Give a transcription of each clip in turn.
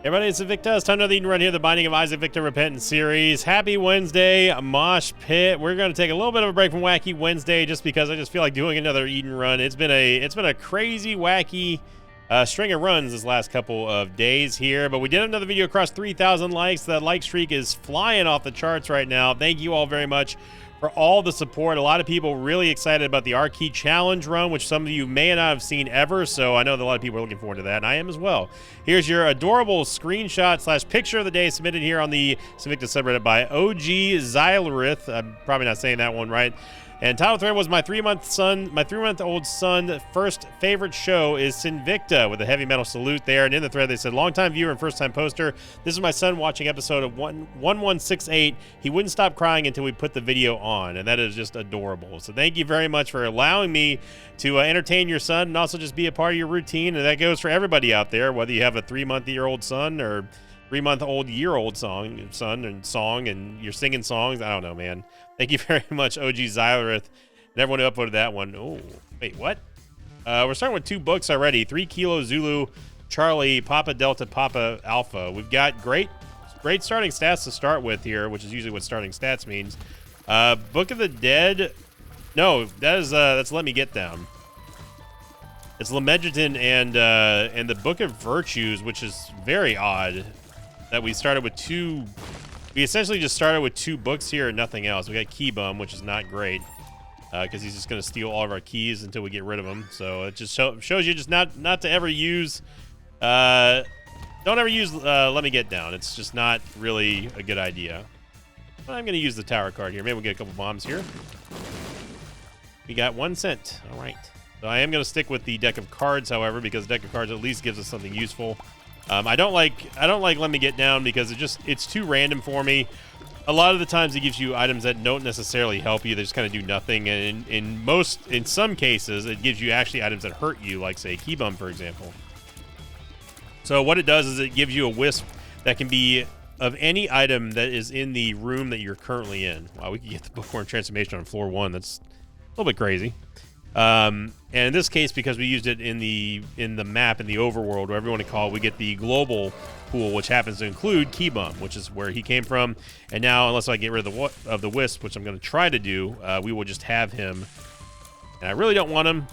Everybody, it's Invicta. It's time to Eat and Run here, the Binding of Isaac Victor Repentance series. Happy Wednesday, Mosh Pit. We're going to take a little bit of a break from Wacky Wednesday just because I just feel like doing another Eat and Run. It's been a crazy, wacky string of runs this last couple of days here, but we did another video across 3,000 likes. The like streak is flying off the charts right now. Thank you all very much for all the support. A lot of people really excited about the Arcade Challenge run, which some of you may not have seen ever, so I know that a lot of people are looking forward to that, and I am as well. Here's your adorable screenshot / picture of the day submitted here on the Invicta subreddit by OG Xylarith. I'm probably not saying that one right. And title thread was my 3-month-old son first favorite show is Sinvicta, with a heavy metal salute there. And in the thread they said, longtime viewer and first time poster, this is my son watching episode of 1168. He wouldn't stop crying until we put the video on, and that is just adorable. So thank you very much for allowing me to entertain your son and also just be a part of your routine. And that goes for everybody out there, whether you have a 3-month-year-old son or 3-month-old son and you're singing songs. I don't know, man. Thank you very much, OG Xylarith, and everyone who uploaded that one. Oh, wait, what? We're starting with 2 books already. 3 Kilo Zulu Charlie Papa Delta Papa Alpha. We've got great starting stats to start with here, which is usually what starting stats means. Book of the Dead. No, that's Let Me Get Down. It's Lamedritan and the Book of Virtues, which is very odd that we started with 2. We essentially just started with 2 books here and nothing else. We got Key Bum, which is not great because he's just going to steal all of our keys until we get rid of him. So it just shows you just not to ever use. Don't ever use Let Me Get Down. It's just not really a good idea. But I'm going to use the Tower card here. Maybe we'll get a couple bombs here. We got 1 cent. All right. So I am going to stick with the deck of cards, however, because the deck of cards at least gives us something useful. I don't like Let Me Get Down because it's too random for me. A lot of the times it gives you items that don't necessarily help you. They just kind of do nothing. And in some cases, it gives you actually items that hurt you, like say Key Bum, for example. So what it does is it gives you a wisp that can be of any item that is in the room that you're currently in. Wow, we could get the Bookworm transformation on floor 1. That's a little bit crazy. And in this case, because we used it in the map, in the overworld, whatever you want to call it, we get the global pool, which happens to include Key Bum, which is where he came from. And now, unless I get rid of the wisp, which I'm going to try to do, we will just have him. And I really don't want him.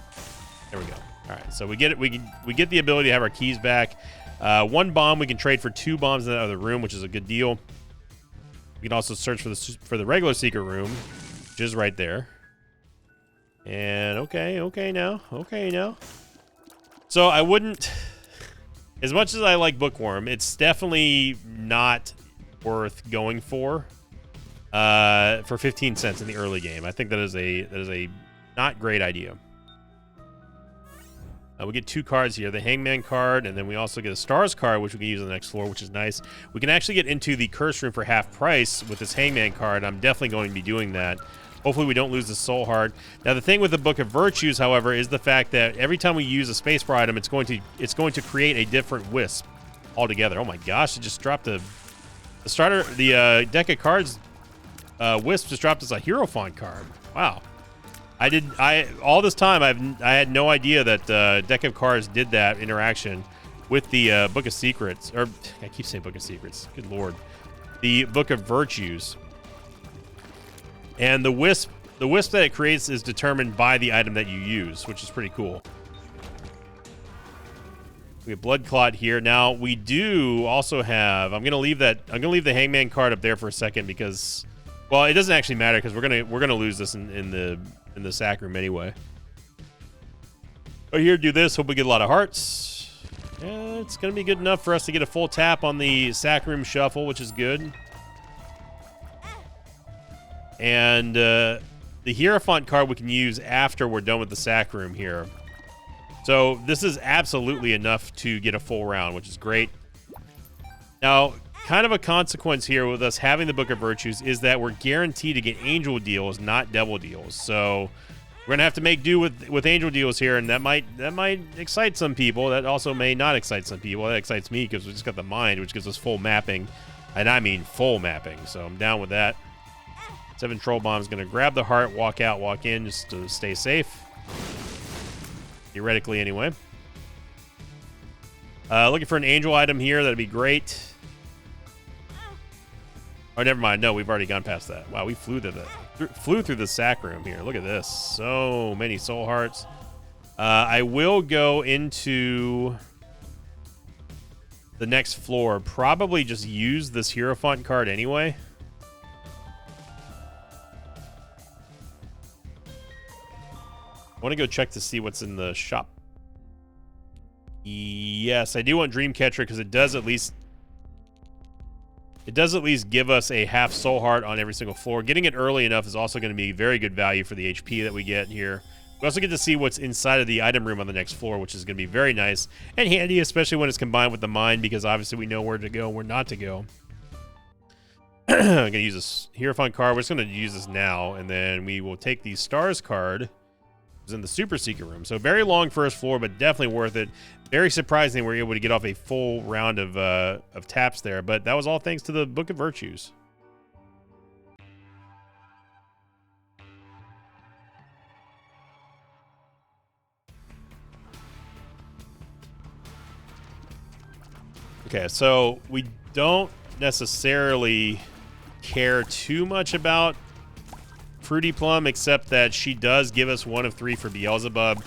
There we go. All right, so we get it. We get the ability to have our keys back. 1 bomb we can trade for 2 bombs in that other room, which is a good deal. We can also search for the regular secret room, which is right there. And okay now. So I wouldn't, as much as I like Bookworm, it's definitely not worth going for 15 cents in the early game. I think that is a not great idea. We get 2 cards here, the Hangman card, and then we also get a Stars card, which we can use on the next floor, which is nice. We can actually get into the Curse Room for half price with this Hangman card. I'm definitely going to be doing that. Hopefully we don't lose the Soul Heart. Now the thing with the Book of Virtues, however, is the fact that every time we use a spacebar item, it's going to create a different wisp altogether. Oh my gosh! It just dropped the deck of cards. Wisp just dropped as a Hierophant card. Wow! All this time I had no idea that deck of cards did that interaction with the Book of Secrets. Or I keep saying Book of Secrets. Good lord, the Book of Virtues. And the wisp that it creates is determined by the item that you use, which is pretty cool. We have Blood Clot here. Now we do also have. I'm gonna leave the Hangman card up there for a second because, well, it doesn't actually matter because we're gonna lose this in the sack room anyway. But here, do this. Hope we get a lot of hearts. Yeah, it's gonna be good enough for us to get a full tap on the sack room shuffle, which is good. And the Hierophant card we can use after we're done with the sack room here. So this is absolutely enough to get a full round, which is great. Now, kind of a consequence here with us having the Book of Virtues is that we're guaranteed to get angel deals, not devil deals. So we're gonna have to make do with angel deals here, and that might excite some people. That also may not excite some people. That excites me because we just got the mind, which gives us full mapping, and I mean full mapping. So I'm down with that. 7 Troll Bombs going to grab the heart, walk out, walk in, just to stay safe. Theoretically, anyway. Looking for an angel item here. That'd be great. Oh, never mind. No, we've already gone past that. Wow, we flew through the sack room here. Look at this. So many soul hearts. I will go into the next floor. Probably just use this Hierophant card anyway. I want to go check to see what's in the shop. Yes, I do want Dreamcatcher because it does at least give us a half soul heart on every single floor. Getting it early enough is also going to be very good value for the HP that we get here. We also get to see what's inside of the item room on the next floor, which is going to be very nice and handy, especially when it's combined with the mine, because obviously we know where to go and where not to go. I'm going to use this Hierophant card. We're just going to use this now, and then we will take the Stars card. It's in the Super Secret room. So very long first floor, but definitely worth it. Very surprising we were able to get off a full round of taps there, but that was all thanks to the Book of Virtues. Okay, so we don't necessarily care too much about Fruity Plum, except that she does give us 1 of 3 for Beelzebub.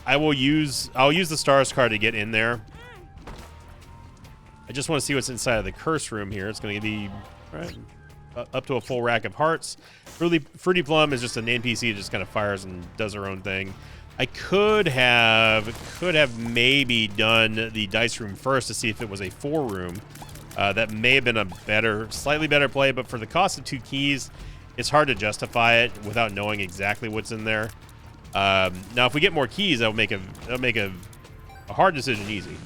I'll use the Stars card to get in there. I just want to see what's inside of the curse room here. It's going to be up to a full rack of hearts. Fruity Plum is just an NPC that just kind of fires and does her own thing. I could have maybe done the dice room first to see if it was a 4 room. That may have been a slightly better play, but for the cost of 2 keys, it's hard to justify it without knowing exactly what's in there. Now, if we get more keys, that'll make a hard decision easy.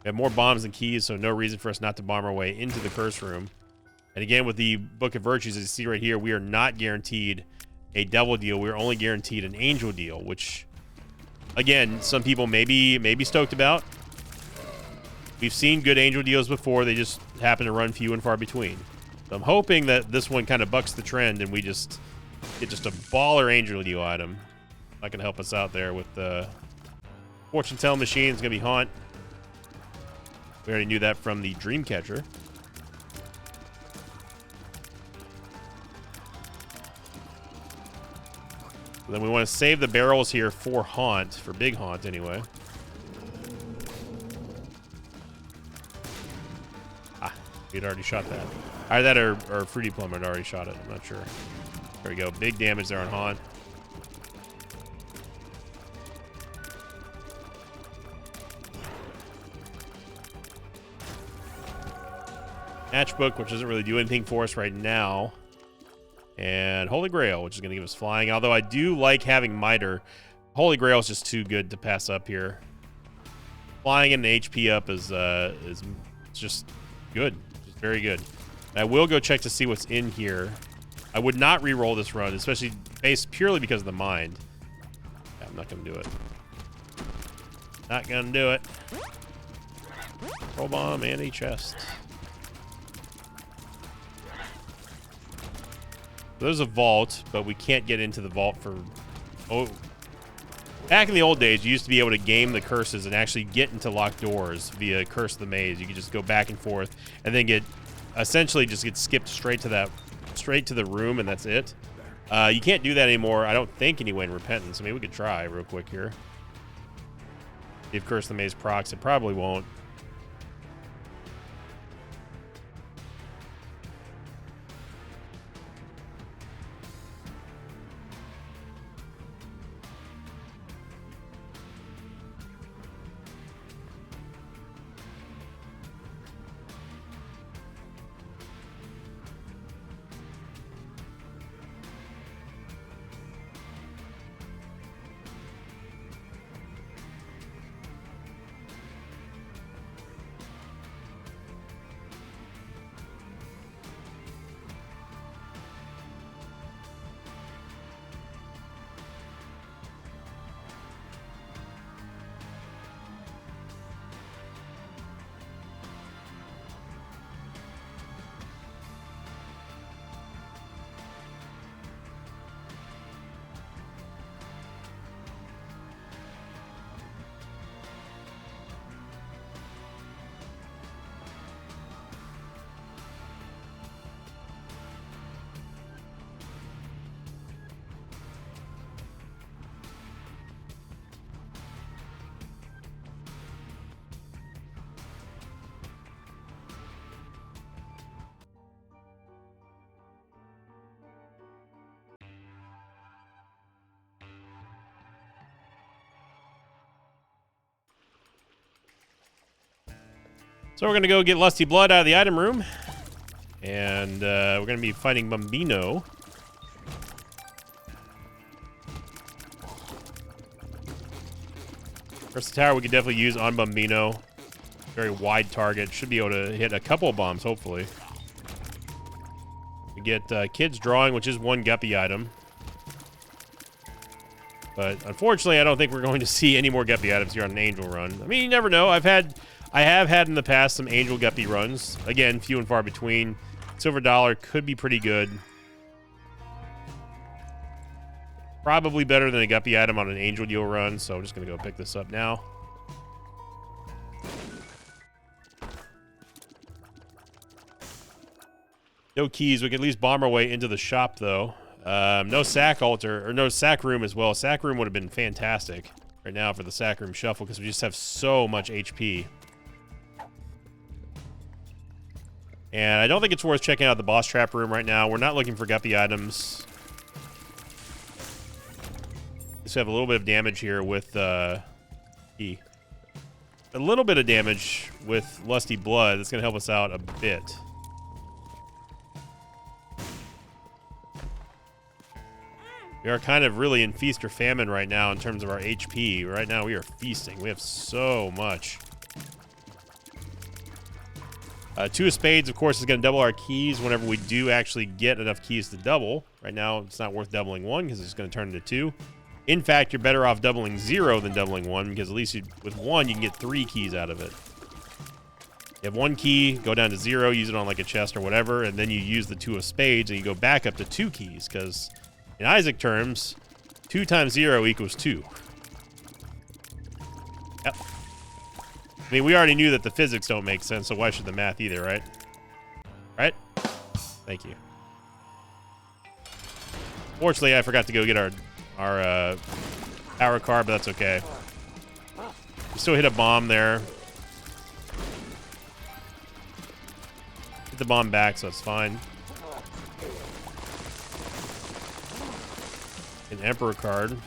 We have more bombs than keys, so no reason for us not to bomb our way into the curse room. And again, with the Book of Virtues, as you see right here, we are not guaranteed a devil deal. We're only guaranteed an angel deal, which, again, some people may be stoked about. We've seen good angel deals before. They just happen to run few and far between. So I'm hoping that this one kind of bucks the trend and we just get just a baller angel deal item. That can help us out there with the fortune telling machine. It's going to be Haunt. We already knew that from the Dreamcatcher. Then we want to save the barrels here for Haunt, for Big Haunt anyway. Ah, we'd already shot that. Either that or Fruity Plum had already shot it. I'm not sure. There we go. Big damage there on Haunt. Matchbook, which doesn't really do anything for us right now. And Holy Grail, which is going to give us flying. Although I do like having Miter. Holy Grail is just too good to pass up here. Flying and HP up is just good. Just very good. And I will go check to see what's in here. I would not re-roll this run, especially based purely because of the mind. Yeah, I'm not going to do it. Not going to do it. Roll bomb and a chest. There's a vault, but we can't get into the vault for... Oh. Back in the old days, you used to be able to game the curses and actually get into locked doors via Curse of the Maze. You could just go back and forth and then essentially just get skipped straight to the room, and that's it. You can't do that anymore, I don't think, anyway, in Repentance. I mean, we could try real quick here. If Curse of the Maze procs, it probably won't. So we're going to go get Lusty Blood out of the item room. And we're going to be fighting Bombino. First tower we could definitely use on Bombino. Very wide target. Should be able to hit a couple of bombs, hopefully. We get Kids Drawing, which is one Guppy item. But unfortunately, I don't think we're going to see any more Guppy items here on an Angel run. I mean, you never know. I have had in the past some Angel Guppy runs. Again, few and far between. Silver Dollar could be pretty good. Probably better than a Guppy item on an Angel Deal run, so I'm just going to go pick this up now. No keys. We can at least bomb our way into the shop, though. No sack altar, or no sack room as well. Sack room would have been fantastic right now for the sack room shuffle because we just have so much HP. And I don't think it's worth checking out the boss trap room right now. We're not looking for Guppy items. Just have a little bit of damage here with E. A little bit of damage with Lusty Blood. That's going to help us out a bit. We are kind of really in feast or famine right now in terms of our HP. Right now we are feasting. We have so much. Two of Spades, of course, is going to double our keys whenever we do actually get enough keys to double. Right now, it's not worth doubling one because it's going to turn into two. In fact, you're better off doubling 0 than doubling 1 because at least with 1, you can get 3 keys out of it. You have 1 key, go down to 0, use it on like a chest or whatever, and then you use the 2 of Spades and you go back up to 2 keys because in Isaac terms, 2 times 0 equals 2. Yep. I mean, we already knew that the physics don't make sense, so why should the math either, right? Right? Thank you. Fortunately, I forgot to go get our power card, but that's okay. We still hit a bomb there. Hit the bomb back, so it's fine. An Emperor card.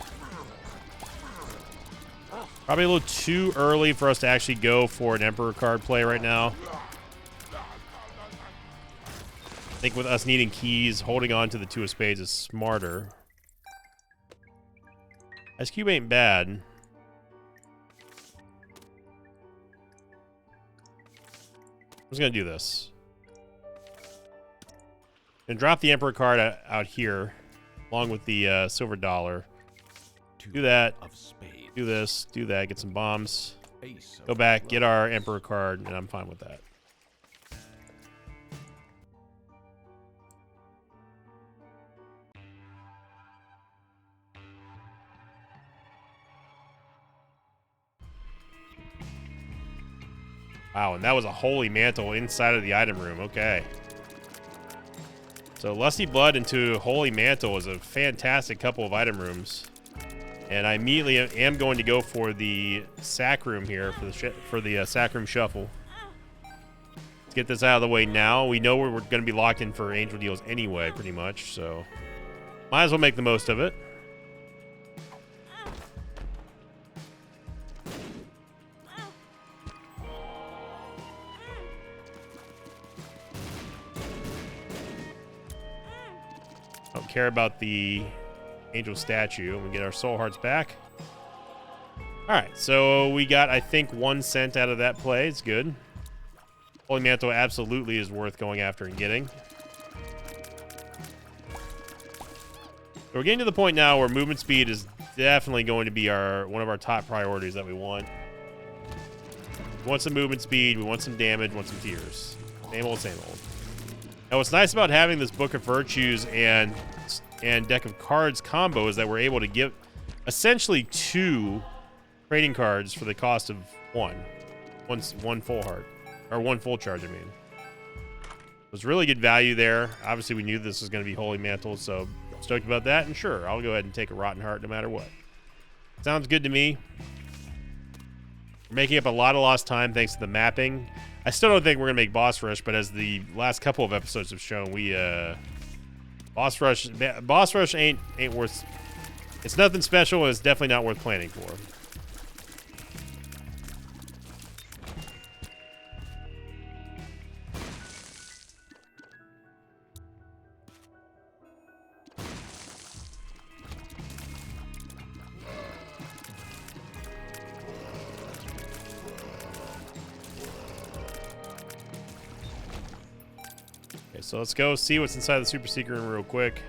Probably a little too early for us to actually go for an Emperor card play right now. I think with us needing keys, holding on to the 2 of Spades is smarter. Ice Cube ain't bad. I'm just going to do this. And drop the Emperor card out here, along with the silver dollar. Do that. Do this. Do that. Get some bombs. Go back. Get our Emperor card, and I'm fine with that. Wow, and that was a Holy Mantle inside of the item room. Okay. So Lusty Blood into Holy Mantle is a fantastic couple of item rooms. And I immediately am going to go for the sack room here, for the sack room shuffle. Let's get this out of the way now. We know we're going to be locked in for Angel Deals anyway, pretty much. So might as well make the most of it. Don't care about the angel statue. We get our soul hearts back. Alright, so we got, I think, 1 cent out of that play. It's good. Holy Mantle absolutely is worth going after and getting. So we're getting to the point now where movement speed is definitely going to be one of our top priorities that we want. We want some movement speed, we want some damage, we want some tears. Same old, same old. Now, what's nice about having this Book of Virtues and deck of cards combo is that we're able to give essentially 2 trading cards for the cost of 1 full heart, or 1 full charge. I mean, there's really good value there. Obviously, we knew this was going to be Holy Mantle, so stoked about that. And sure, I'll go ahead and take a Rotten Heart no matter what. Sounds good to me. We're making up a lot of lost time thanks to the mapping. I still don't think we're gonna make boss rush, but as the last couple of episodes have shown, we boss rush ain't worth. It's nothing special, and it's definitely not worth planning for. So let's go see what's inside the super secret room real quick.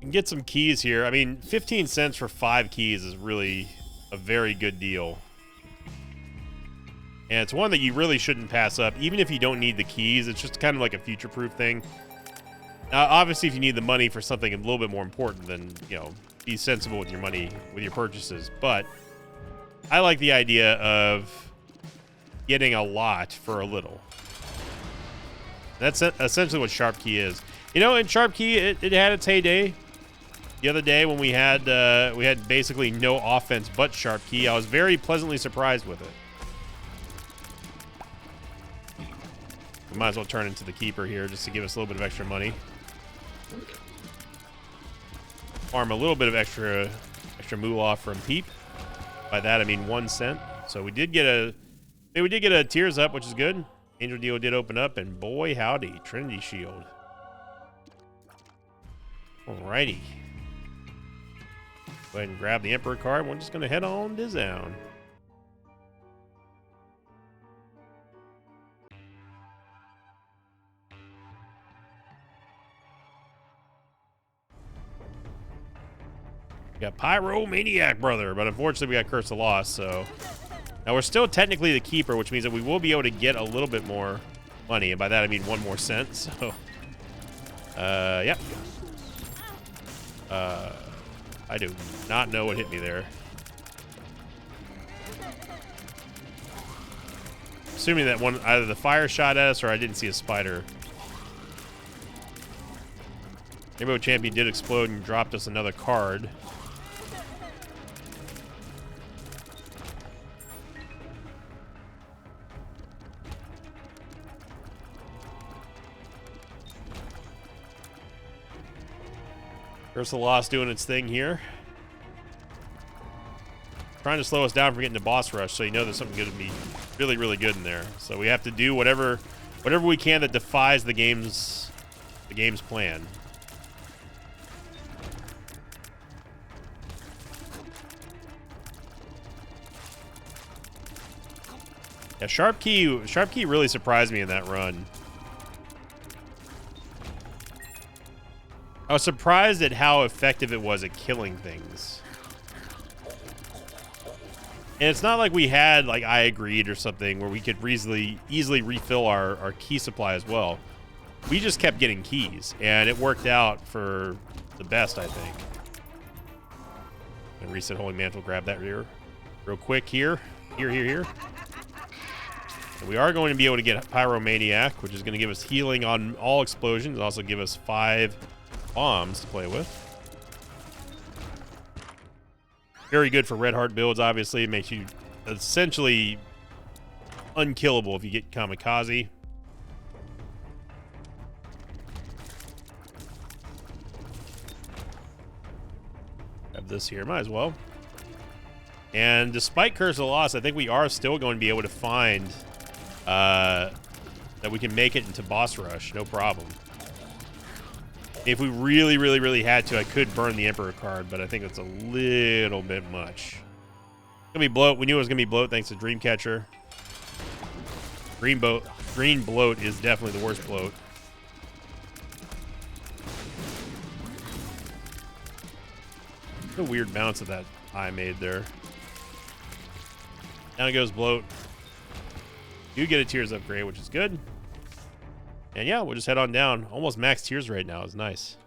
Can get some keys here. I mean, 15 cents for 5 keys is really a very good deal. And it's one that you really shouldn't pass up, even if you don't need the keys. It's just kind of like a future-proof thing. Now, obviously, if you need the money for something a little bit more important, then, you know, be sensible with your money, with your purchases. But I like the idea of getting a lot for a little. That's essentially what Sharp Key is. You know, in Sharp Key, it had its heyday. The other day when we had basically no offense but Sharp Key, I was very pleasantly surprised with it. We might as well turn into the keeper here just to give us a little bit of extra money. Farm a little bit of extra moolah from Peep. By that I mean 1 cent. So we did get a Tears Up, which is good. Angel Deal did open up, and boy howdy, Trinity Shield. Alrighty. Go ahead and grab the Emperor card. We're just going to head on down. We got Pyromaniac Brother, but unfortunately we got Curse of Loss, so... Now we're still technically the keeper, which means that we will be able to get a little bit more money, and by that I mean 1 more cent, so... Yep. I do not know what hit me there. Assuming that one, either the fire shot at us or I didn't see a spider. Rainbow Champion did explode and dropped us another card. Curse of Loss doing its thing here. Trying to slow us down from getting to boss rush, so you know there's something going to be really, really good in there. So we have to do whatever we can that defies the game's plan. Yeah, Sharp Key really surprised me in that run. I was surprised at how effective it was at killing things. And it's not like we had, like, I Agreed or something where we could easily refill our key supply as well. We just kept getting keys, and it worked out for the best, I think. And reset Holy Mantle, grab that real quick here. Here. And we are going to be able to get Pyromaniac, which is going to give us healing on all explosions, and also give us 5 bombs to play with. Very good for Red Heart builds, obviously. It makes you essentially unkillable if you get Kamikaze. Have this here, might as well. And despite Curse of Loss, I think we are still going to be able to find that we can make it into boss rush, no problem. If we really had to, I could burn the Emperor card, but I think that's a little bit much. It's gonna be bloat. We knew it was gonna be bloat thanks to Dreamcatcher. Green bloat is definitely the worst bloat. What a weird bounce that eye made there. Down goes bloat. You get a Tears upgrade, which is good. And yeah, we'll just head on down. Almost max tears right now is nice.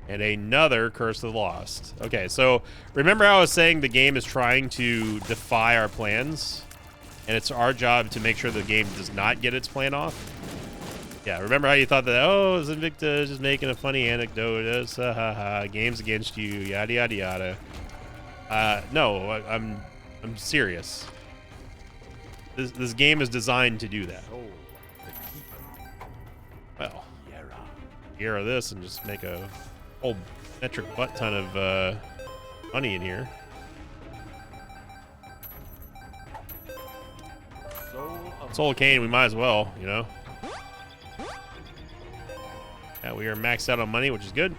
And another Curse of the Lost. Okay, so remember how I was saying the game is trying to defy our plans? And it's our job to make sure the game does not get its plan off? Yeah, remember how you thought that, oh, is Invicta just making a funny anecdote? Ha ha ha, game's against you, yada yada yada. No, I'm serious. This game is designed to do that. Well, Yara this and just make a whole metric butt ton of money in here. Soul Cane, we might as well, you know. Yeah, we are maxed out on money, which is good.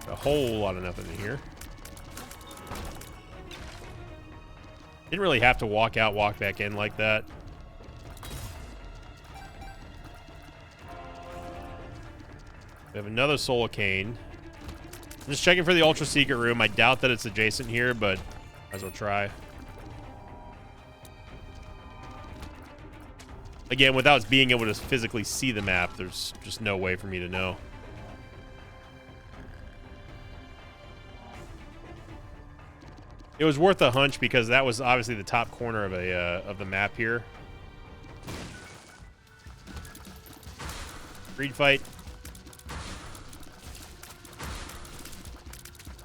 A whole lot of nothing in here. Didn't really have to walk out, walk back in like that. We have another Soul Cane. I'm just checking for the Ultra Secret Room. I doubt that it's adjacent here, but might as well try. Again, without being able to physically see the map, there's just no way for me to know. It was worth a hunch because that was obviously the top corner of the map here. Greed fight.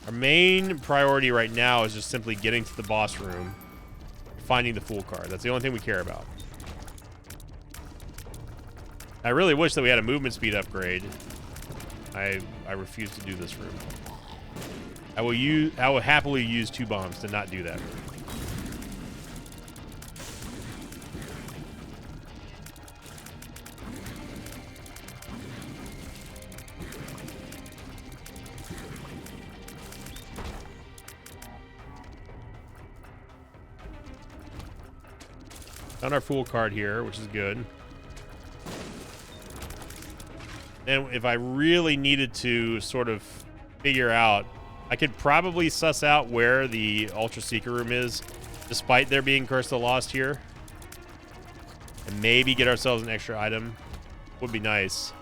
Our main priority right now is just simply getting to the boss room, finding the Fool card. That's the only thing we care about. I really wish that we had a movement speed upgrade. I refuse to do this room. I will happily use 2 bombs to not do that. Found our Fool card here, which is good. And if I really needed to sort of figure out, I could probably suss out where the Ultra Secret Room is, despite there being Curse of the Lost here. And maybe get ourselves an extra item. Would be nice.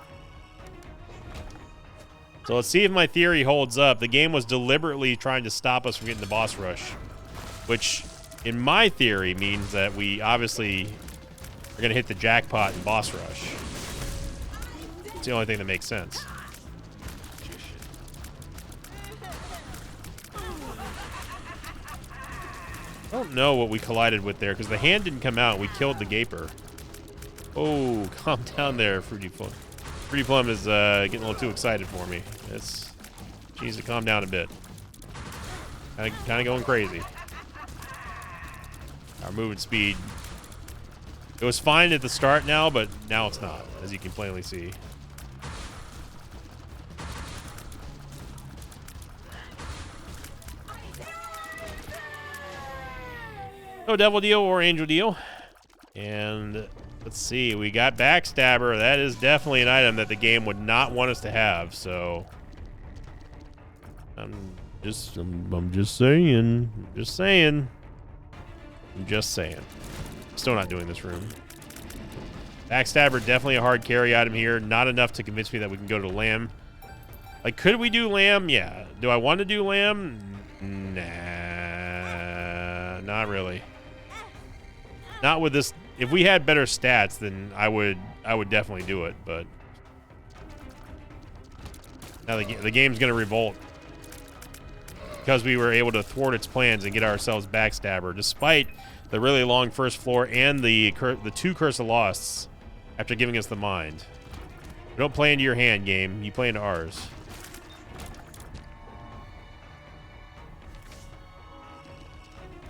So let's see if my theory holds up. The game was deliberately trying to stop us from getting the boss rush, which in my theory means that we obviously are going to hit the jackpot in boss rush. It's the only thing that makes sense. I don't know what we collided with there because the hand didn't come out. We killed the Gaper. Oh, calm down there, Fruity Plum. Fruity Plum is getting a little too excited for me. She needs to calm down a bit. Kind of going crazy. Our movement speed. It was fine at the start now, but now it's not, as you can plainly see. No Devil Deal or Angel Deal. And let's see, we got Backstabber. That is definitely an item that the game would not want us to have, so I'm just saying. Still not doing this room. Backstabber, definitely a hard carry item here. Not enough to convince me that we can go to Lamb. Like, could we do Lamb? Yeah. Do I want to do Lamb? Nah, not really. Not with this. If we had better stats, then I would definitely do it. But now the game's gonna revolt because we were able to thwart its plans and get ourselves Backstabber, despite the really long first floor and the 2 Curse of Losts after giving us the mind. We don't play into your hand, game. You play into ours.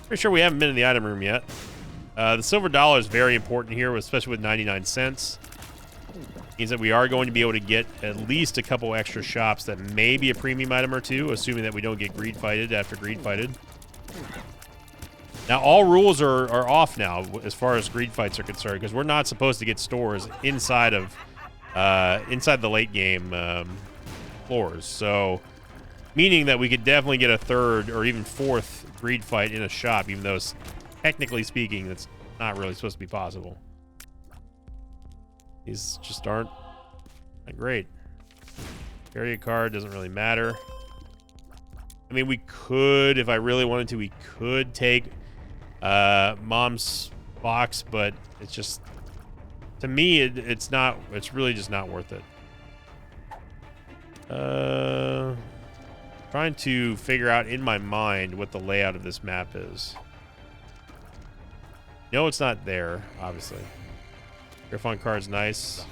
Pretty sure we haven't been in the item room yet. The silver dollar is very important here, especially with 99 cents. Means that we are going to be able to get at least a couple extra shops that may be a premium item or 2, assuming that we don't get greed fighted after greed fighted. Now, all rules are off now as far as greed fights are concerned, because we're not supposed to get stores inside of inside the late game floors. So, meaning that we could definitely get a 3rd or even 4th greed fight in a shop, even though technically speaking, that's not really supposed to be possible. These just aren't that great. Carry a card doesn't really matter. I mean, we could, if I really wanted to, we could take Mom's box, but it's just, to me, it's really just not worth it. Trying to figure out in my mind what the layout of this map is. No, it's not there, obviously. Griffon card's nice.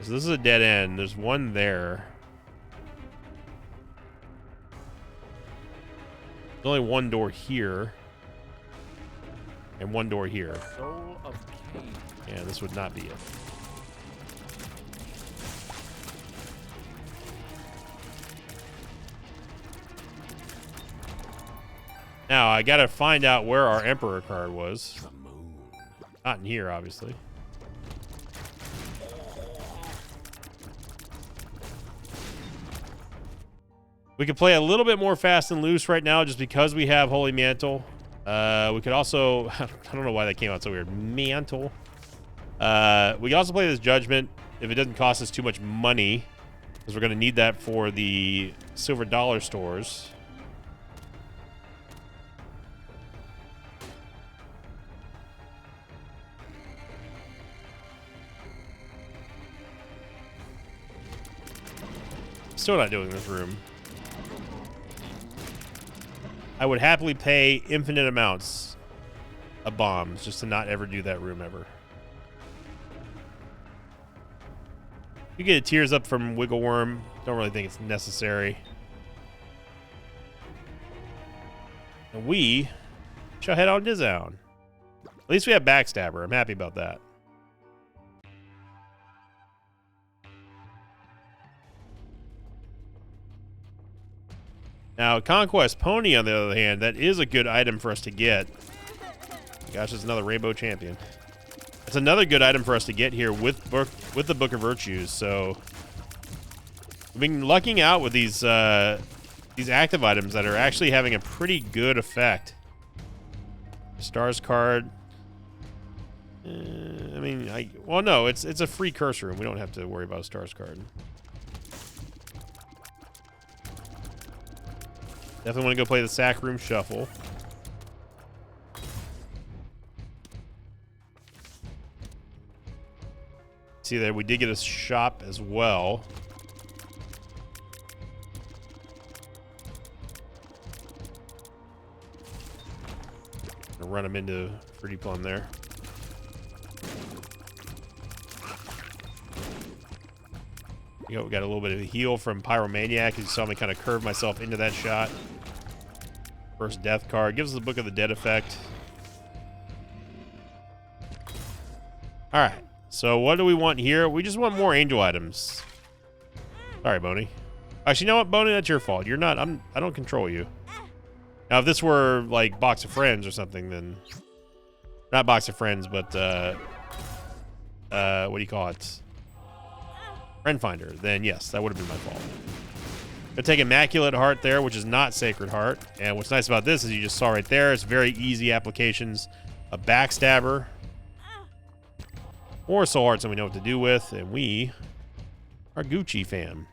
So this is a dead end. There's one there. There's only one door here. And one door here. Soul of Cain. Yeah, this would not be it. Now, I gotta find out where our Emperor card was. Not in here, obviously. We could play a little bit more fast and loose right now just because we have Holy Mantle. We could also... I don't know why that came out so weird. Mantle. We can also play this Judgment if it doesn't cost us too much money, because we're going to need that for the silver dollar stores. Still not doing this room. I would happily pay infinite amounts of bombs just to not ever do that room ever. You get a Tears Up from Wiggle Worm. Don't really think it's necessary. And we shall head on down. At least we have Backstabber. I'm happy about that. Now, Conquest Pony, on the other hand, that is a good item for us to get. Gosh, it's another Rainbow Champion. It's another good item for us to get here with the Book of Virtues. So, we've been lucking out with these active items that are actually having a pretty good effect. Stars card. I mean, well, no, it's a free curse room. We don't have to worry about a Stars card. Definitely want to go play the Sack Room Shuffle. See there, we did get a shop as well. Gonna run them into Fruity Plum there. You know, we got a little bit of a heal from Pyromaniac. You saw me kind of curve myself into that shot. First death card. Gives us the Book of the Dead effect. Alright. So what do we want here? We just want more angel items. Sorry, Boney. Actually, you know what, Boney? That's your fault. You're not... I don't control you. Now, if this were, like, Box of Friends or something, then... Not Box of Friends, but, what do you call it? Friend Finder. Then, yes, that would have been my fault. Gonna take Immaculate Heart there, which is not Sacred Heart. And what's nice about this is you just saw right there, it's very easy applications. A Backstabber. Or Soul Hearts that we know what to do with. And we are Gucci fam.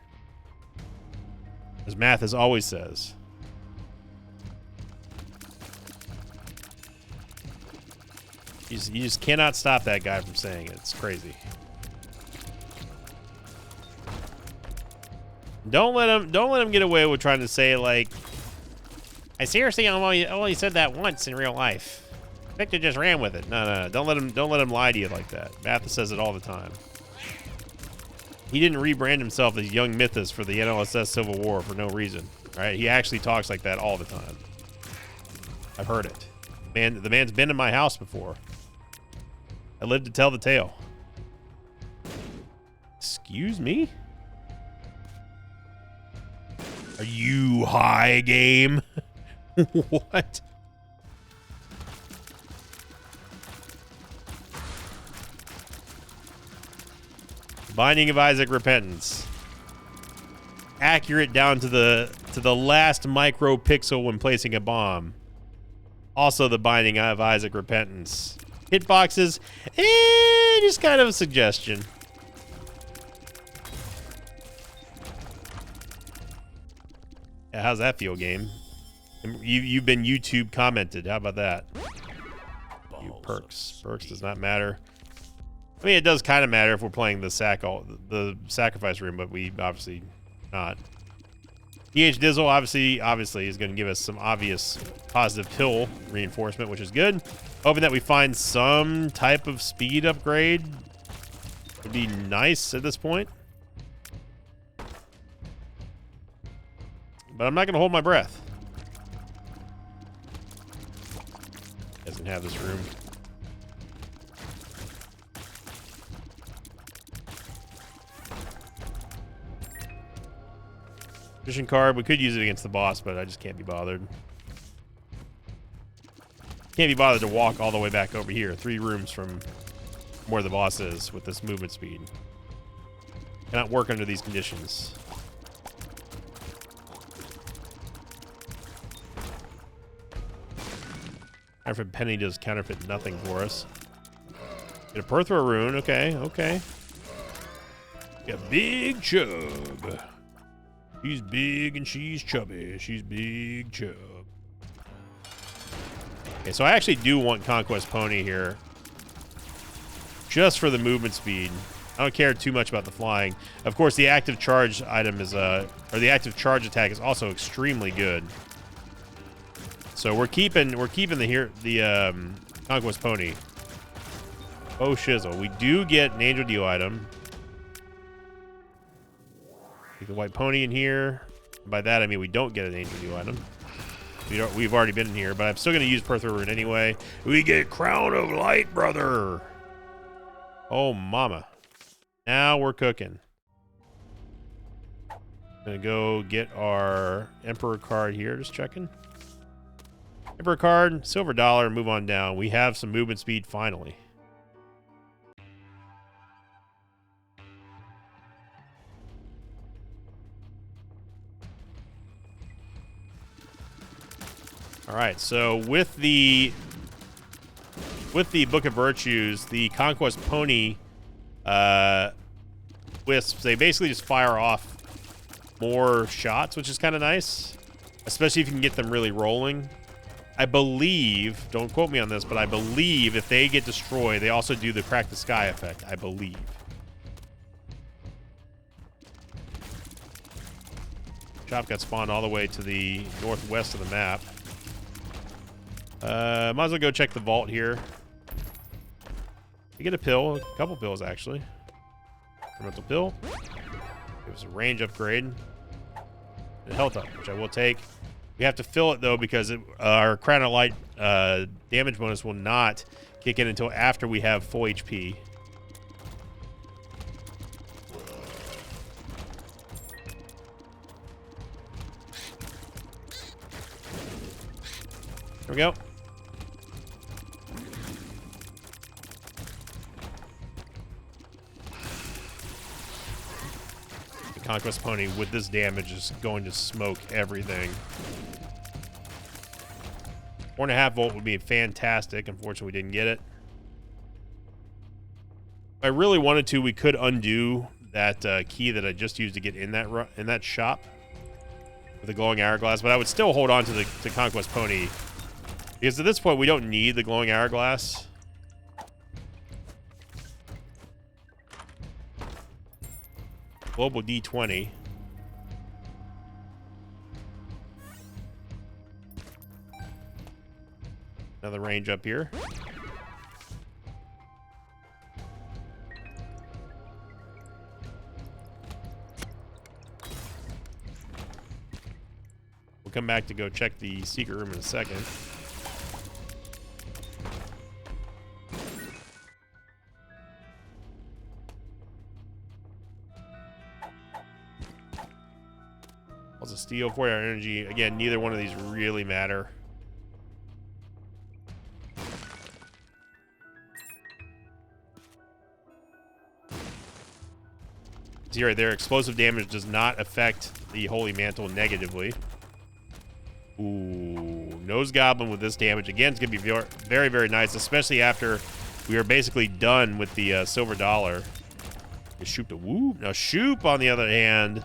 As Mathis always says. You just cannot stop that guy from saying it. It's crazy. Don't let him get away with trying to say, like, I seriously only said that once in real life. Victor just ran with it. No. Don't let him lie to you like that. Mathis says it all the time. He didn't rebrand himself as Young Mythos for the NLSS Civil War for no reason. Right? He actually talks like that all the time. I've heard it. The man's been in my house before. I lived to tell the tale. Excuse me? Are you high, game? What? Binding of Isaac Repentance. Accurate down to the last micro pixel when placing a bomb. Also the Binding of Isaac Repentance. Hitboxes, just kind of a suggestion. Yeah, how's that feel, game? You've been YouTube commented. How about that? You perks. Perks does not matter. I mean, it does kind of matter if we're playing the sacrifice room, but we obviously not. EH Dizzle obviously is going to give us some obvious positive pill reinforcement, which is good. Hoping that we find some type of speed upgrade would be nice at this point. But I'm not going to hold my breath. Doesn't have this room. Fishing card. We could use it against the boss, but I just can't be bothered. Can't be bothered to walk all the way back over here. 3 rooms from where the boss is with this movement speed. Cannot work under these conditions. Counterfeit penny does counterfeit nothing for us. Get a Perthro rune. Okay, okay. Got Big Chub. She's big and she's chubby. She's Big Chub. Okay, so I actually do want Conquest Pony here. Just for the movement speed. I don't care too much about the flying. Of course, the active charge item is, or the active charge attack is also extremely good. So we're keeping the Conquest Pony. Oh shizzle. We do get an Angel Deal item. Take the White Pony in here. By that I mean we don't get an Angel Deal item. We've already been in here, but I'm still going to use Perthro rune anyway. We get Crown of Light, brother. Oh mama. Now we're cooking. Gonna go get our Emperor card here. Just checking. Emperor card, silver dollar, move on down. We have some movement speed finally. All right, so with the Book of Virtues, the Conquest Pony wisps, they basically just fire off more shots, which is kind of nice, especially if you can get them really rolling. I believe, don't quote me on this, but I believe if they get destroyed, they also do the Crack the Sky effect, I believe. Shop got spawned all the way to the northwest of the map. Might as well go check the vault here. We get a pill, a couple pills actually. Elemental pill. Give us a range upgrade. And a health up, which I will take. We have to fill it though because our Crown of Light damage bonus will not kick in until after we have full HP. There we go. Conquest Pony with this damage is going to smoke everything. 4.5 volt would be fantastic. Unfortunately, we didn't get it. If I really wanted to, we could undo that key that I just used to get in that shop with the glowing hourglass, but I would still hold on to the Conquest Pony because at this point we don't need the glowing hourglass. Global D20. Another range up here. We'll come back to go check the secret room in a second. Also steel, 4 hour energy. Again, neither one of these really matter. See right there, explosive damage does not affect the Holy Mantle negatively. Ooh, Nose Goblin with this damage. Again, it's going to be very, very nice, especially after we are basically done with the silver dollar. Shoop to woo. Now, Shoop, on the other hand,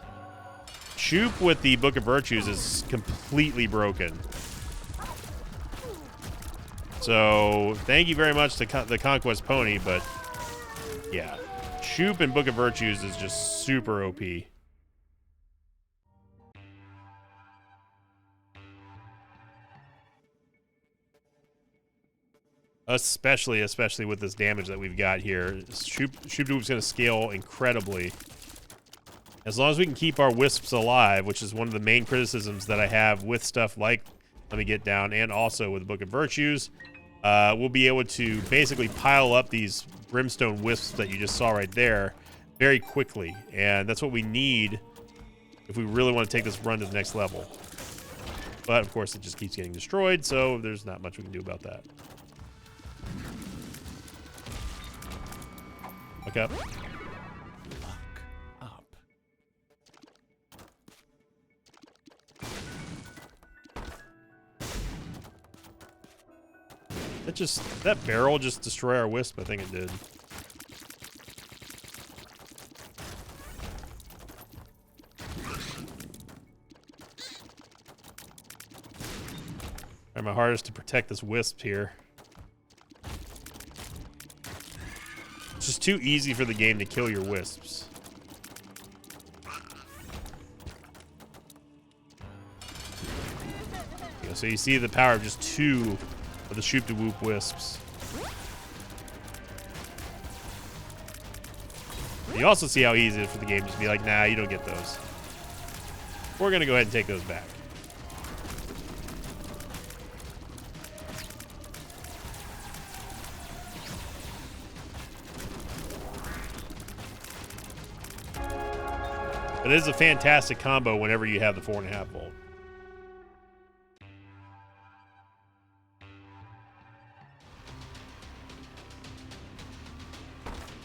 Shoop with the Book of Virtues is completely broken. So, thank you very much to the Conquest Pony, but yeah. Shoop and Book of Virtues is just super OP. Especially with this damage that we've got here. Shoop is going to scale incredibly. As long as we can keep our wisps alive, which is one of the main criticisms that I have with stuff like Let Me Get Down and also with Book of Virtues, we'll be able to basically pile up these brimstone wisps that you just saw right there very quickly. And that's what we need if we really want to take this run to the next level. But, of course, it just keeps getting destroyed, so there's not much we can do about that. Look up. That barrel just destroy our wisp? I think it did. Try my hardest to protect this wisp here. It's just too easy for the game to kill your wisps. Yeah, so you see the power of just 2 of the Shoop de Whoop wisps. You also see how easy it is for the game to just be like, nah, you don't get those. We're going to go ahead and take those back. But it is a fantastic combo whenever you have the 4.5 volt.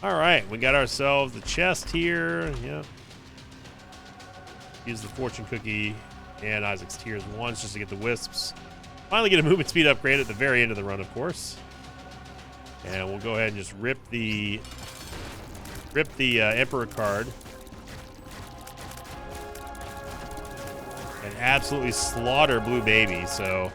All right, we got ourselves the chest here. Yep. Use the fortune cookie and Isaac's Tears once just to get the wisps. Finally get a movement speed upgrade at the very end of the run, of course. And we'll go ahead and just rip the Emperor card. And absolutely slaughter Blue Baby. So,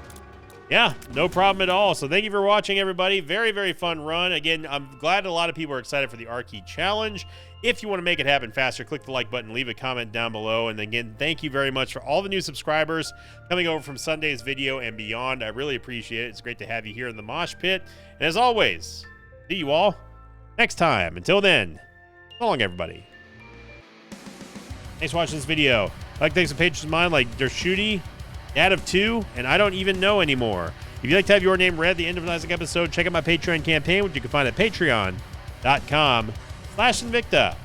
yeah, no problem at all. So thank you for watching, everybody. Very, very fun run. Again, I'm glad a lot of people are excited for the Arcade Challenge. If you want to make it happen faster, click the like button, leave a comment down below. And again, thank you very much for all the new subscribers coming over from Sunday's video and beyond. I really appreciate it. It's great to have you here in the Mosh Pit. And as always, see you all next time. Until then, so long, everybody. Thanks for watching this video. I'd like to thank some patrons of mine like Dershooty, Dad of 2, and I Don't Even Know Anymore. If you'd like to have your name read at the end of an Isaac episode, check out my Patreon campaign, which you can find at patreon.com/Invicta.